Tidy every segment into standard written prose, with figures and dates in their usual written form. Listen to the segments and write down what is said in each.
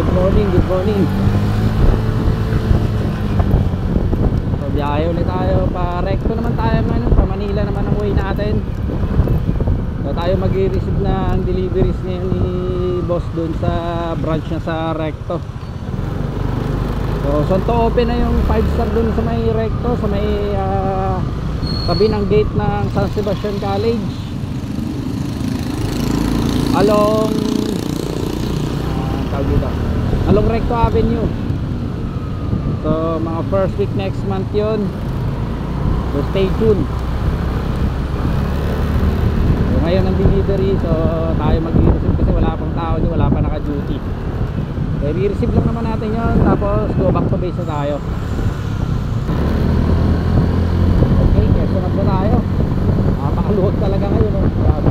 good morning, good morning. So biyahe ulit tayo, pa recto naman tayo ngayon, pa Manila naman ang way natin. So tayo mag-receive ng deliveries ngayon ni boss dun sa branch na sa recto. So to open na yung 5-star dun sa may recto, sa may tabi ng gate ng San Sebastian College along along Recto Avenue. So mga first week next month yun, so stay tuned. So ngayon ang delivery, so tayo mag-receive kasi wala pang tao dyan, wala pa naka-duty. So i-receive lang naman natin yun, tapos go back to base na tayo. Okay, sunod na tayo. Napakaluhod talaga ngayon, oh. Grabe.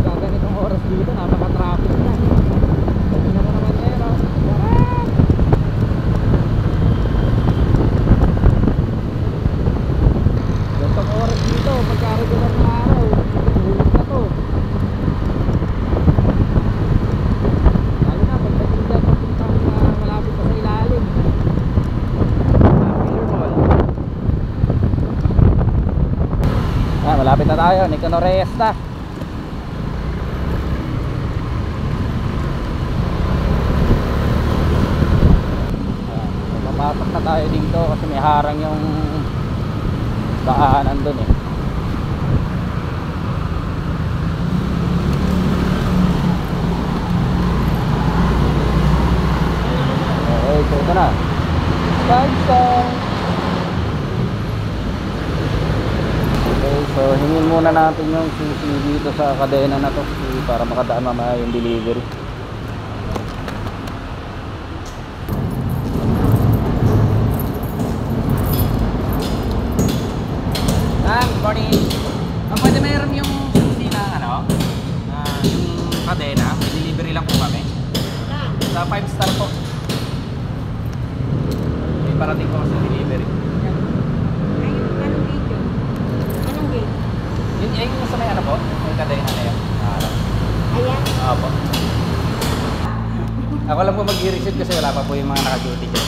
Gaganitong oras dito, napaka-traffic na. Tingnan mo naman ngayon, oh. Gantong oras dito, pagka-regular na araw, hulog na to. Lalo na, pagdating dyan, papuntang malapit pa sa ilalim. Malapit na tayo, Nicanor Reyes na. Papasok na tayo dito kasi may harang yung daanan dun eh. Okay, so ito na. So hingin muna natin yung susi dito sa kadena na to para makadaan mamaya yung delivery. Good morning. Pwede mayroon yung susi na ano, yung kadena, may delivery lang po kami. Sa 5-star po. May parating po sa delivery. Yun yung sa may ano po? Yung kadena na yun. Ayan. Oo po. Ako lang po mag-i-receive kasi wala pa po yung mga naka-duty dyan.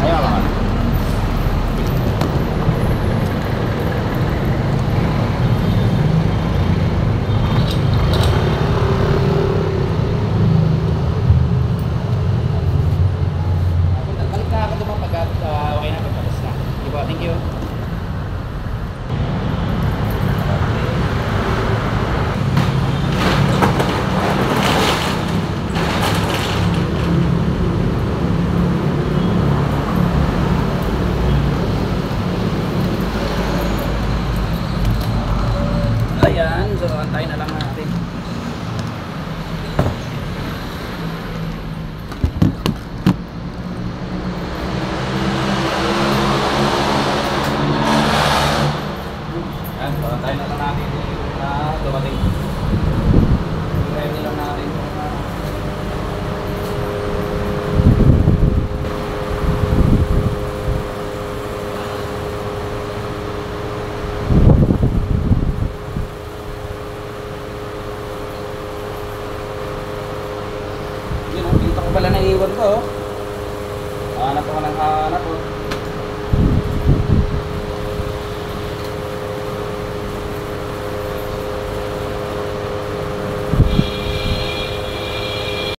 Ayun ako.